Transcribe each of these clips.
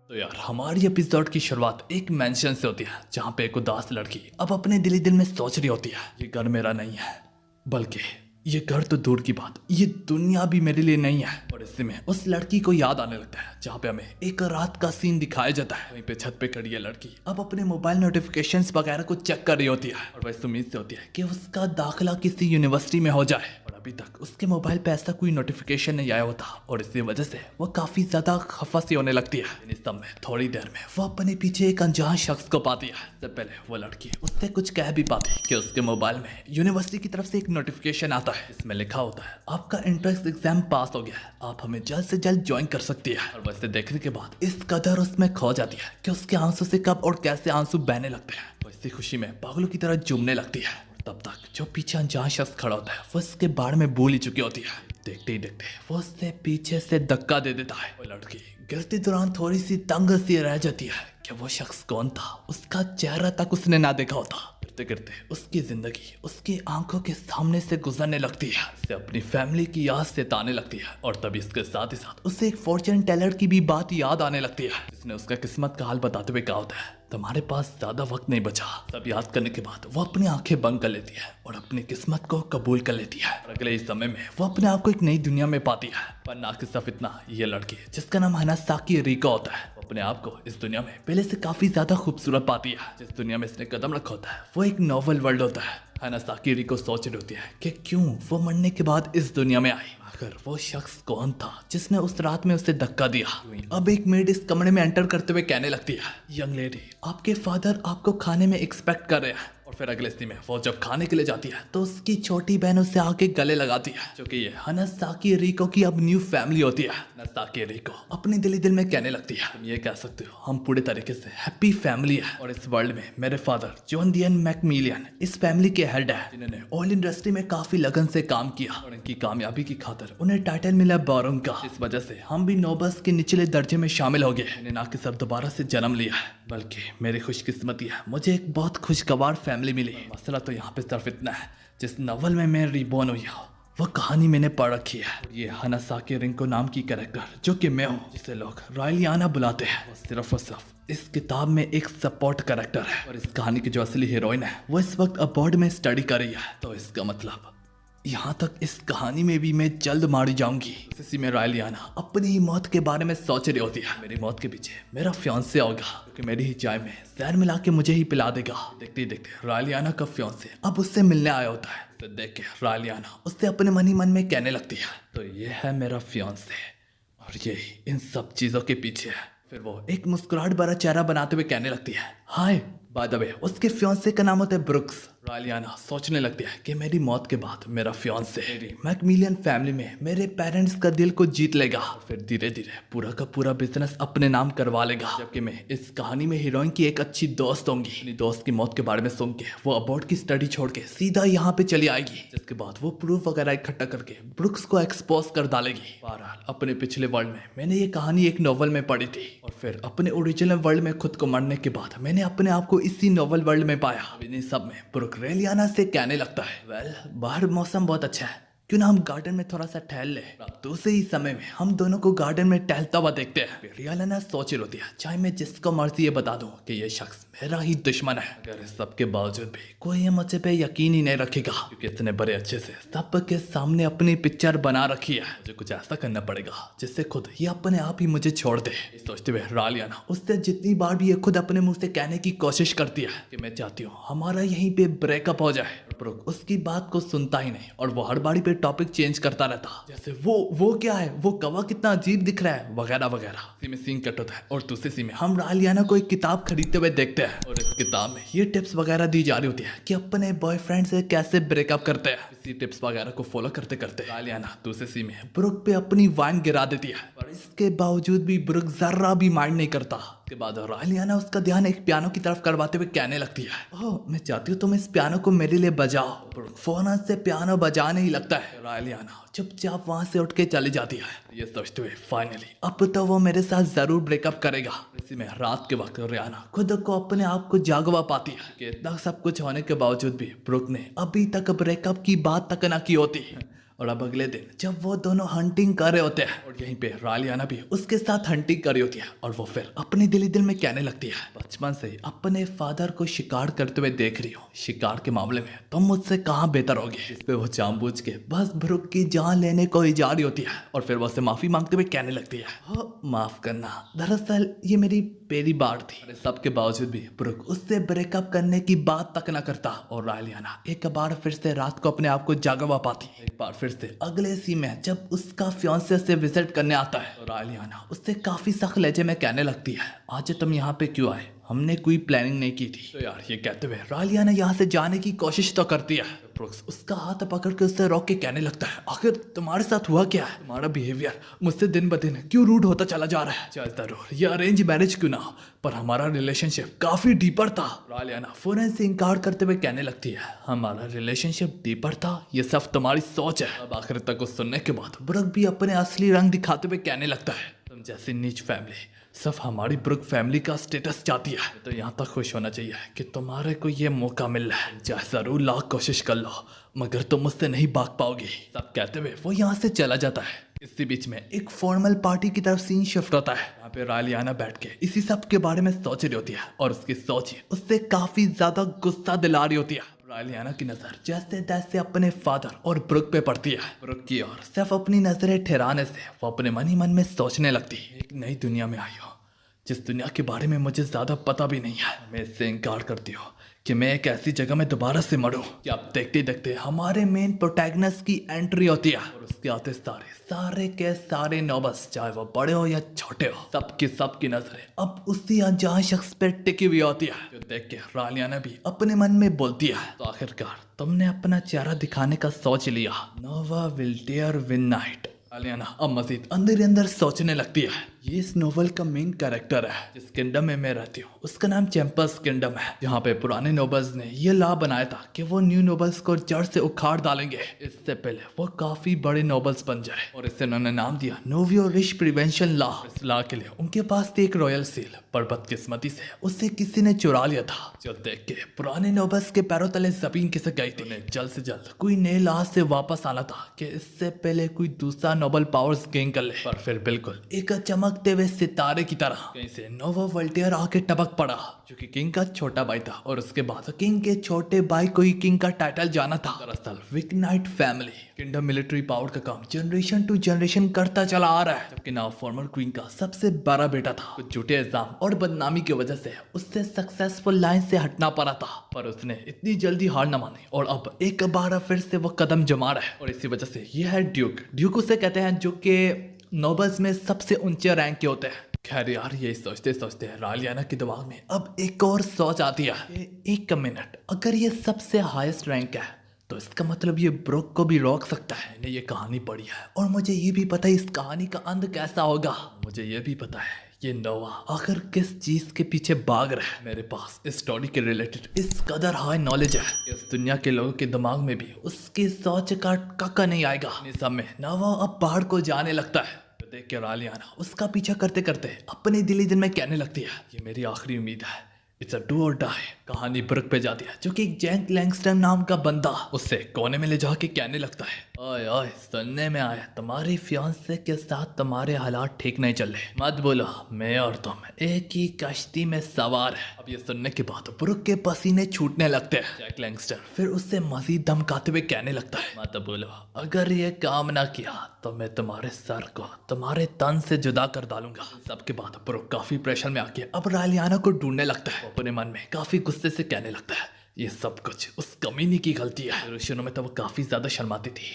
तो यार हमारी एपिसोड की शुरुआत एक मेंशन से होती है जहाँ पे एक उदास लड़की अब अपने दिल ही दिल में सोच रही होती है, ये घर मेरा नहीं है, बल्कि ये घर तो दूर की बात, ये दुनिया भी मेरे लिए नहीं है। और इसी में उस लड़की को याद आने लगता है जहाँ पे हमें एक रात का सीन दिखाया जाता है। वहीं पे छत पे खड़ी है लड़की, अब अपने मोबाइल नोटिफिकेशंस वगैरह को चेक कर रही होती है और वह इस उम्मीद से होती है कि उसका दाखिला किसी यूनिवर्सिटी में हो जाए। और अभी तक उसके मोबाइल पे ऐसा कोई नोटिफिकेशन नहीं आया होता और इसी वजह से वो काफी ज्यादा खफा सी होने लगती है। इस सब में थोड़ी देर में वो अपने पीछे एक अनजान शख्स को पाती है। सबसे पहले वो लड़की उससे कुछ कह भी पाती है कि उसके मोबाइल में यूनिवर्सिटी की तरफ से एक नोटिफिकेशन आता है, इसमें लिखा होता है आपका एंट्रेंस एग्जाम पास हो गया है, आप हमें जल्द से जल्द ज्वाइन कर सकती है। और वैसे देखने के बाद इस कदर उसमें खो जाती है कि उसके आंसू से कब और कैसे आंसू बहने लगते हैं। वो इसी खुशी में पागलों की तरह झूमने लगती है। तब तक जो पीछे अनजान शख्स खड़ा होता है वो इसके बारे में भूल ही चुकी होती है। देखते ही देखते वो उससे पीछे से धक्का दे देता है। वो लड़की गिरते दौरान थोड़ी सी तंग सी रह जाती है कि वो शख्स कौन था, उसका चेहरा तक उसने ना देखा होता। गिरते गिरते उसकी जिंदगी उसकी आंखों के सामने से गुजरने लगती है, उसे अपनी फैमिली की याद सताने लगती है। और तभी इसके साथ ही साथ उसे एक फॉर्चून टेलर की भी बात याद आने लगती है, जिसने उसका किस्मत का हाल बताते हुए कहा होता है तुम्हारे पास ज्यादा वक्त नहीं बचा। सब याद करने के बाद वो अपनी आंखें बंद कर लेती है और अपनी किस्मत को कबूल कर लेती है। और अगले ही समय में वो अपने आप को एक नई दुनिया में पाती है। पर ना कि सिर्फ इतना, ये लड़की जिसका नाम हनासाकी रिको होता है वो अपने आप को इस दुनिया में पहले से काफी ज्यादा खूबसूरत पाती है। जिस दुनिया में इसने कदम रखा होता है वो एक नॉवल वर्ल्ड होता है। हनासाकी रिको सोच रही होती है कि क्यों वो मरने के बाद इस दुनिया में आई, आखिर वो शख्स कौन था जिसने उस रात में उसे धक्का दिया। अब एक मेड इस कमरे में एंटर करते हुए कहने लगती है यंग लेडी आपके फादर आपको खाने में एक्सपेक्ट कर रहे हैं। और फिर अगले सीन में वो जब खाने के लिए जाती है तो उसकी छोटी बहन उसे आके गले लगाती है, जो कि ये हनासाकी रिको की अब न्यू फैमिली होती है। हनासाकी रिको अपने दिल ही दिल में कहने लगती है तुम ये कह सकते हो हम पूरे तरीके से हैप्पी फैमिली है और इस वर्ल्ड में मेरे फादर जॉन दियन मैकमिलियन इस फैमिली के हेड है, जिन्होंने ऑयल इंडस्ट्री में काफी लगन से काम किया और इनकी कामयाबी की खातिर उन्हें टाइटल मिला बारों का। इस वजह से हम भी नोबल्स के निचले दर्जे में शामिल हो गए। इन्हें ना कि सब दोबारा से जन्म लिया है, बल्कि मेरी खुशकिस्मती है मुझे एक बहुत खुशगवार फैमिली मिली। मसला तो यहाँ पे सिर्फ इतना है जिस नॉवल में मैं रिबॉर्न हुई हूँ वो कहानी मैंने पढ़ रखी है। ये हनासाकी रिको नाम की कैरेक्टर जो कि मैं हूँ, जिसे लोग रायलियाना बुलाते हैं, वो सिर्फ और सिर्फ इस किताब में एक सपोर्ट कैरेक्टर है। और इस कहानी की जो असली हीरोइन है वो इस वक्त अबॉर्ड में स्टडी कर रही है। तो इसका मतलब यहाँ तक इस कहानी में भी मैं जल्द मारी जाऊंगी। इसी में रायलियाना अपनी ही मौत के बारे में सोच रही होती है। मेरी मौत के पीछे मेरा फियांसे होगा क्योंकि मेरी ही चाय में जहर मिला के मुझे ही पिला देगा। देखते ही देखते रायलियाना का फियांसे अब उससे मिलने आया होता है। तो देख के रायलियाना उससे अपने मन ही मन में कहने लगती है तो ये है मेरा फियांसे और यही इन सब चीजों के पीछे है। फिर वो एक मुस्कुराहट भरा चेहरा बनाते हुए कहने लगती है हाय। बाय द वे उसके फियांसे का नाम होता है ब्रुक्स। रायलियाना सोचने लगती है कि मेरी मौत के बाद मेरा फियांसे मेरी मैकमिलियन फैमिली में मेरे पेरेंट्स का दिल को जीत लेगा, फिर धीरे धीरे पूरा का पूरा बिजनेस अपने नाम करवा लेगा। जबकि मैं इस कहानी में हीरोइन की एक अच्छी दोस्त होंगी। अपनी दोस्त की मौत के बारे में सुन के वो अबॉर्ड की स्टडी छोड़ के सीधा यहाँ पे चली आएगी, जिसके बाद वो प्रूफ वगैरह इकट्ठा करके ब्रुक्स को एक्सपोज कर डालेगी। बहरहाल अपने पिछले वर्ल्ड में मैंने ये कहानी एक नॉवल में पढ़ी थी और फिर अपने ओरिजिनल वर्ल्ड में खुद को मरने के बाद मैंने अपने आप को इसी नॉवल वर्ल्ड में पाया। इन्हीं सब में ब्रुक रेलियाना से कहने लगता है वेल बाहर मौसम बहुत अच्छा है, क्यों ना हम गार्डन में थोड़ा सा टहल ले। दूसरे ही समय में हम दोनों को गार्डन में टहलता हुआ देखते हैं। रियालाना सोच रही होती है चाहे मैं जिसको मर्जी ये बता दूं कि ये शख्स मेरा ही दुश्मन है, अगर इस सब के बावजूद भी कोई मुझे पे यकीन ही नहीं रखेगा क्योंकि इतने बड़े अच्छे से सबके सामने अपनी पिक्चर बना रखी है। मुझे कुछ ऐसा करना पड़ेगा जिससे खुद ये अपने आप ही मुझे छोड़ दे। सोचते हुए रायलियाना उससे जितनी बार भी ये खुद अपने मुंह से कहने की कोशिश करती है कि मैं चाहती हूँ हमारा यहीं पे ब्रेकअप हो जाए, ब्रुक उसकी बात को सुनता ही नहीं और वो हर बारी पे टॉपिक चेंज करता रहता, जैसे वो क्या है, वो कौवा कितना अजीब दिख रहा है वगैरह वगैरह। इसी में सीन कट होता है और दूसरे सीन में हम रायलियाना को एक किताब खरीदते हुए देखते हैं और इस किताब में ये टिप्स वगैरह दी जा रही होती है कि अपने बॉयफ्रेंड से कैसे ब्रेकअप करते हैं। इसी टिप्स वगैरह को फॉलो करते करते रायलियाना दूसरे सीन में ब्रुक पे अपनी वाइन गिरा देती है, पर इसके बावजूद भी ब्रुक जर्रा भी माइंड नहीं करता। उसके बाद रायलियाना उसका ध्यान एक पियानो की तरफ करवाते हुए कहने लगती है ओह मैं चाहती हूँ तुम इस पियानो को मेरे लिए बजाओ। ब्रुक फौरन से पियानो बजाने ही लगता है। रायलियाना चुपचाप वहां से उठ के चली जाती है। ये सोचते हुए फाइनली अब तो वो मेरे साथ जरूर ब्रेकअप करेगा। इसी में रात के वक्त रियाना खुद को अपने आप को जागवा पाती है कि इतना सब कुछ होने के बावजूद भी ब्रुक ने अभी तक ब्रेकअप की बात तक ना की होती। और अब अगले दिन जब वो दोनों हंटिंग कर रहे होते हैं और यहीं पे रालियाना भी उसके साथ हंटिंग कर रही होती है और वो फिर अपने दिल में कहने लगती है, बचपन से ही अपने फादर को शिकार करते हुए देख रही हो, शिकार के मामले में तुम मुझसे कहाँ बेहतर होगी। जिस पे वो जानबूझ के बस ब्रुक की जान लेने को ही जा रही होती है और फिर वो उससे माफी मांगते हुए कहने लगती है, हो माफ करना, दरअसल ये मेरी पहली बार थी। अरे सबके बावजूद भी ब्रुक उससे ब्रेकअप करने की बात तक ना करता और रालियाना एक बार फिर से रात को अपने आप को जागवा पाती। एक बार फिर से अगले सीन में जब उसका फियांसे से विजिट करने आता है तो रालियाना उससे काफी सख्त लहजे में कहने लगती है, आज तुम यहाँ पे क्यों आए, हमने कोई प्लानिंग नहीं की थी। तो यार ये कहते हुए रालियाना यहाँ से जाने की कोशिश तो करती है। ब्रुक्स उसका हाथ पकड़ के उससे रोक के कहने लगता है, आखिर तुम्हारे साथ हुआ क्या है, तुम्हारा बिहेवियर मुझसे दिन ब दिन क्यों रूड होता चला जा रहा है। चाहे जरूर ये अरेंज मैरिज क्यों ना हो पर हमारा रिलेशनशिप काफी डीपर था। रालियाना फौरन से इंकार करते हुए कहने लगती है, हमारा रिलेशनशिप डीपर था, ये सब तुम्हारी सोच है। अब आखिर तक उस सुनने के बाद ब्रुक भी अपने असली रंग दिखाते हुए कहने लगता है, तुम जैसी नीच फैमिली सिर्फ हमारी ब्रुक फैमिली का स्टेटस चाहती है, तो यहाँ तक खुश होना चाहिए कि तुम्हारे को ये मौका मिल रहा है। चाहे जरूर लाख कोशिश कर लो मगर तुम मुझसे नहीं भाग पाओगी। सब कहते हुए वो यहाँ से चला जाता है। इसी बीच में एक फॉर्मल पार्टी की तरफ सीन शिफ्ट होता है। यहाँ पे रालियाना बैठ के इसी सब के बारे में सोच रही होती है और उसकी सोच उससे काफी ज्यादा गुस्सा दिला रही होती है। रालियाना की नजर जैसे तैसे अपने फादर और ब्रुक पे पड़ती है। ब्रुक की ओर सिर्फ अपनी नजरें ठहराने से वो अपने मन ही मन में सोचने लगती है, एक नई दुनिया में आई हो जिस दुनिया के बारे में मुझे ज्यादा पता भी नहीं है। मैं इससे इनकार करती हूँ कि मैं एक ऐसी जगह में दोबारा से मरूं। कि अब देखते देखते हमारे मेन प्रोटैगनिस्ट की एंट्री होती है और उसके आते सारे के सारे नॉबल्स चाहे वो बड़े हो या छोटे हो सबकी नजरें अब उसी अनजान शख्स पे टिकी हुई होती है। जो देख के रालियाना भी अपने मन में बोलती है, तो आखिरकार तुमने अपना चेहरा दिखाने का सोच लिया, नोवा विल डेयर विन नाइट। रालियाना अब मजीद अंदर ही अंदर सोचने लगती है, ये इस नोवेल का मेन कैरेक्टर है। जिस किंगडम में मैं रहती हूँ उसका नाम चैंपर्स किंगडम है, जहाँ पे पुराने नोबल्स ने ये लॉ बनाया था कि वो न्यू नोबल्स को जड़ से उखाड़ डालेंगे इससे पहले वो काफी बड़े नोबल्स बन जाए। और इसे उन्होंने नाम दिया नोवियो रिश प्रिवेंशन लॉ। इस लॉ के लिए उनके पास थी एक रॉयल सील, पर बदकिस्मती से उसे किसी ने चुरा लिया था। जो देख के पुराने नोबल्स के पैरों तले जमीन किसे गई थी। उन्हें जल्द से जल्द कोई नए लॉ से वापस आना था कि इससे पहले कोई दूसरा नोबल पावर्स गेन कर ले। पर फिर बिल्कुल एक चमकते हुए सितारे की तरह कहीं से नोवा वोल्टेयर आके टपक पड़ा, जो कि किंग का छोटा भाई था और उसके बाद किंग के छोटे भाई को ही किंग का टाइटल जाना था। दरअसल विकनाइट फैमिली किंगडम मिलिट्री पावर का काम जनरेशन टू जनरेशन करता चला आ रहा है, जबकि नाउ फॉर्मर क्वीन का सबसे बड़ा बेटा था। कुछ झूठे इल्जाम और बदनामी की वजह से उससे सक्सेसफुल लाइन से हटना पड़ा था, पर उसने इतनी जल्दी हार न मानी और अब एक बार फिर से वो कदम जमा रहा है। और इसी वजह से ये है ड्यूक उसे कहते हैं, जो कि नोबल्स में सबसे ऊंचे रैंक के होते हैं। खैर यार ये सोचते सोचते रालियाना के दिमाग में अब एक और सोच आती है, एक मिनट, अगर ये सबसे हाईएस्ट रैंक है तो इसका मतलब ये ब्रुक को भी रोक सकता है। मैंने ये कहानी पढ़ी है और मुझे ये भी पता है इस कहानी का अंत कैसा होगा। मुझे ये भी पता है ये नोवा आखिर किस चीज के पीछे भाग रहा है। मेरे पास इस स्टोरी के रिलेटेड इस कदर हाई नॉलेज है, इस दुनिया के लोगों के दिमाग में भी उसकी सोच का टक्का नहीं आएगा। इस समय नोवा अब पहाड़ को जाने लगता है। तो देख के रालियाना उसका पीछा करते करते अपने दिल में कहने लगती है, ये मेरी आखिरी उम्मीद है, इट्स अ डू और डाई। कहानी ब्रुक पे जाती है, जो कि एक जैक लैंगस्टन नाम का बंदा उससे कोने में ले जाके कहने लगता है, ओए ओए सुनने में आया तुम्हारी फियांसे के साथ तुम्हारे हालात ठीक नहीं चल रहे, मत बोलो, मैं और तुम एक ही कश्ती में सवार है। अब ये सुनने के बाद ब्रुक के पसीने छूटने लगते हैं। जैक लैंगस्टन फिर उससे मजीद धमकाते हुए कहने लगता है, मत बोलो, अगर ये काम ना किया तो मैं तुम्हारे सर को तुम्हारे तन से जुदा कर डालूंगा। सबके बाद ब्रुक काफी प्रेशर में आके अब रालियाना को ढूंढने लगता है। अपने मन में काफी गुस्से से कहने लगता है, ये सब कुछ उस कमीनी की गलती है। शुरू में तो वो काफी ज्यादा शर्माती थी,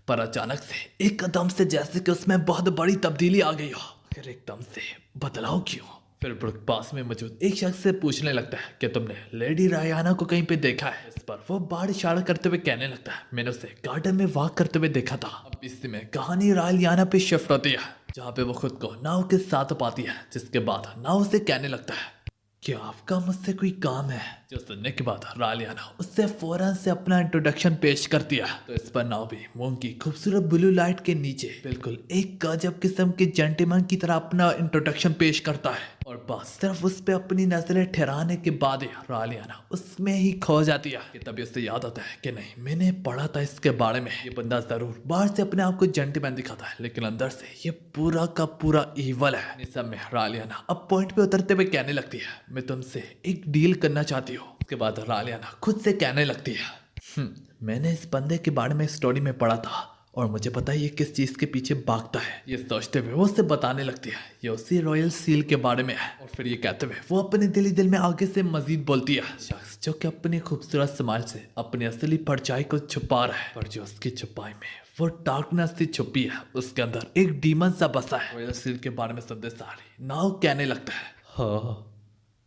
पर अचानक से एक कदम से जैसे कि उसमें बहुत बड़ी तब्दीली आ गई हो, फिर एकदम से बदलाव क्यों। फिर ब्रुक पास में मौजूद एक शख्स से पूछने लगता है कि तुमने लेडी रायाना को कहीं पे देखा है। इस पर वो बाढ़ इशारा करते हुए कहने लगता है, मैंने उसे गार्डन में वॉक करते हुए देखा था। अब इसी में कहानी रालियाना पे शिफ्ट होती है, जहाँ पे वो खुद को नाव के साथ पाती है, जिसके बाद नाव से कहने लगता है, क्या आपका मुझसे कोई काम है। जो सुनने के बाद रालियाना उससे फौरन से अपना इंट्रोडक्शन पेश करती है। तो इस पर नाव भी मून की खूबसूरत ब्लू लाइट के नीचे बिल्कुल एक गजब किस्म के जेंटलमैन की तरह अपना इंट्रोडक्शन पेश करता है। और बस सिर्फ उस पे अपनी नजरें ठहराने के बाद ही रालियाना उसमें ही खो जाती है कि तभी उसे याद आता है कि नहीं, मैंने पढ़ा था इसके बारे में, ये बंदा जरूर बाहर से अपने आप को जेंटलमैन दिखाता है लेकिन अंदर से ये पूरा का पूरा ईवल है। इस समय रालियाना अब पॉइंट पे उतरते हुए कहने लगती है, मैं तुमसे एक डील करना चाहती हूँ। उसके बाद रालियाना खुद से कहने लगती है, मैंने इस बंदे के बारे में स्टोरी में पढ़ा था और मुझे पता है ये किस चीज के पीछे भागता है। ये सोचते हुए वो उससे बताने लगती है ये उसी रॉयल सील के बारे में है। और फिर ये कहते हुए वो अपने दिल में आगे से मजीद बोलती है, शख्स जो कि अपनी खूबसूरत स्माइल से अपनी असली परछाई को छुपा रहा है, पर जो उसकी छुपाई में वो डार्कनेस से छुपी है, उसके अंदर एक डीमन सा बसा है। रॉयल सील के बारे में सुनते सारी नाव कहने लगता है, हाँ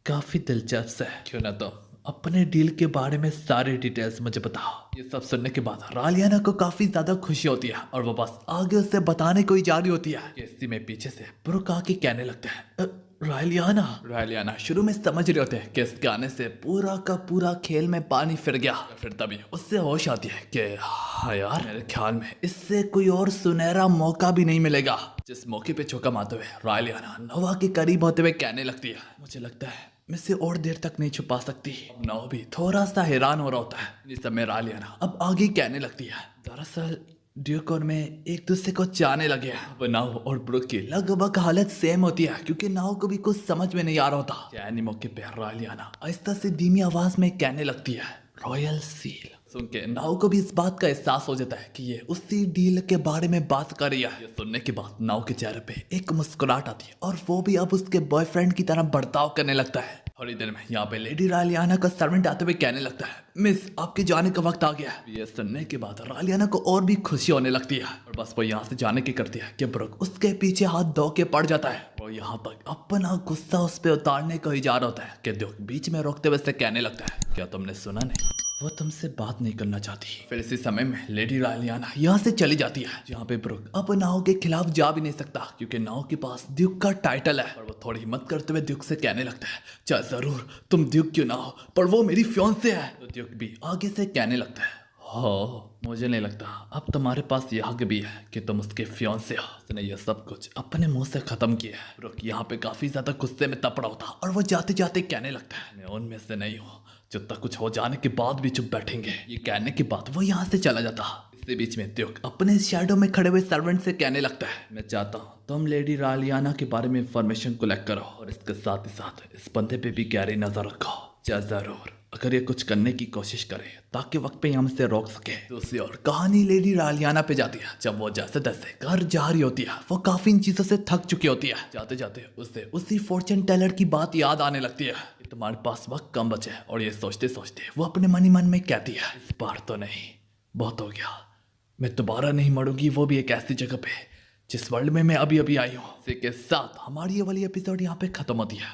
काफी दिलचस्प है, क्यों ना तुम अपने डील के बारे में सारी डिटेल्स मुझे बताओ। ये सब सुनने के बाद रालियाना को काफी ज्यादा खुशी होती है और वो बस आगे उससे बताने को ही जा रही होती है। इसी में पीछे से ब्रुक आके कहने लगता है, रालियाना शुरू में समझ रहे होते हैं कि इस गाने से पूरा का पूरा खेल में पानी फिर गया। फिर तभी उससे होश आती है कि हाँ यार, मेरे ख्याल में इससे कोई और सुनहरा मौका भी नहीं मिलेगा। जिस मौके पे चौका मारते हुए रालियाना नोवा के करीब होते हुए कहने लगती है, मुझे लगता है मैं इसे और देर तक नहीं छुपा सकती। नौ भी थोड़ा सा हैरान हो रहा होता है। इस समय रालियाना अब आगे कहने लगती है, दरअसल ड्यूक और मैं एक दूसरे को चाहने लगे हैं। अब नाव और ब्रुक की लगभग हालत सेम होती है क्योंकि नाव को भी कुछ समझ में नहीं आ रहा होता। यानी मौके पे रालियाना आहिस्ता से धीमी आवाज में कहने लगती है, रॉयल सील। सुन के नाव को भी इस बात का एहसास हो जाता है कि ये उसी डील के बारे में बात कर रही है। ये सुनने के बाद नाव के चेहरे पे एक मुस्कुराहट आती है और वो भी अब उसके बॉयफ्रेंड की तरह बर्ताव करने लगता है। थोड़ी देर में यहाँ पे लेडी रालियाना का सर्वेंट आते हुए कहने लगता है, मिस आपके जाने का वक्त आ गया है। ये सुनने के बाद रालियाना को और भी खुशी होने लगती है और बस वो यहाँ से जाने की करती है कि ब्रुक उसके पीछे हाथ धो के पड़ जाता है। वो यहाँ तक अपना गुस्सा उस पर उतारने को ही जा रहा होता है कि ड्यूक बीच में रोकते हुए कहने लगता है, क्या तुमने सुना नहीं, वो तुमसे बात नहीं करना चाहती। फिर इसी समय में लेडी रालियाना यहाँ से चली जाती है जहाँ पे ब्रुक अब नाव के खिलाफ जा भी नहीं सकता क्योंकि नाव के पास ड्यूक का टाइटल है। और वो थोड़ी हिम्मत करते हुए ड्यूक से कहने लगता है, चाहे जरूर तुम ड्यूक क्यों ना हो पर वो मेरी फियांसे है। तो ड्यूक भी आगे से कहने लगता है, हो मुझे नहीं लगता अब तुम्हारे पास यह हक भी है कि तुम उसके फियांसे हो। उसने यह सब कुछ अपने मुंह से खत्म किया है। ब्रुक यहाँ पे काफी ज्यादा गुस्से में तपड़ा होता और वो जाते जाते कहने लगता है, मैं उनमें से नहीं हूँ जो तक कुछ हो जाने के बाद भी चुप बैठेंगे। ये कहने के बाद वो यहाँ से चला जाता। इसी बीच में ड्यूक अपने शैडो में खड़े हुए सर्वेंट से कहने लगता है, मैं चाहता हूँ तुम लेडी रालियाना के बारे में इंफॉर्मेशन कलेक्ट करो और इसके साथ ही साथ इस बंदे पे भी गहरी नजर रखो। चाहे जरूर अगर ये कुछ करने की कोशिश करे ताकि वक्त पे हम से रोक सके। दूसरी ओर कहानी लेडी रालियाना पे जाती है। जब वो जैसे तैसे घर जा रही होती है वो काफी इन चीजों से थक चुकी होती है। जाते जाते उसे उसी फॉर्चून टेलर की बात याद आने लगती है, तुम्हारे पास वक्त कम बचे है। और ये सोचते सोचते वो अपने मन ही मन में कहती है, इस बार तो नहीं, बहुत हो गया, मैं दोबारा नहीं मरूंगी, वो भी एक ऐसी जगह पे जिस वर्ल्ड में मैं अभी अभी आई हूँ। इसी के साथ हमारी ये वाली एपिसोड यहाँ पे खत्म होती है।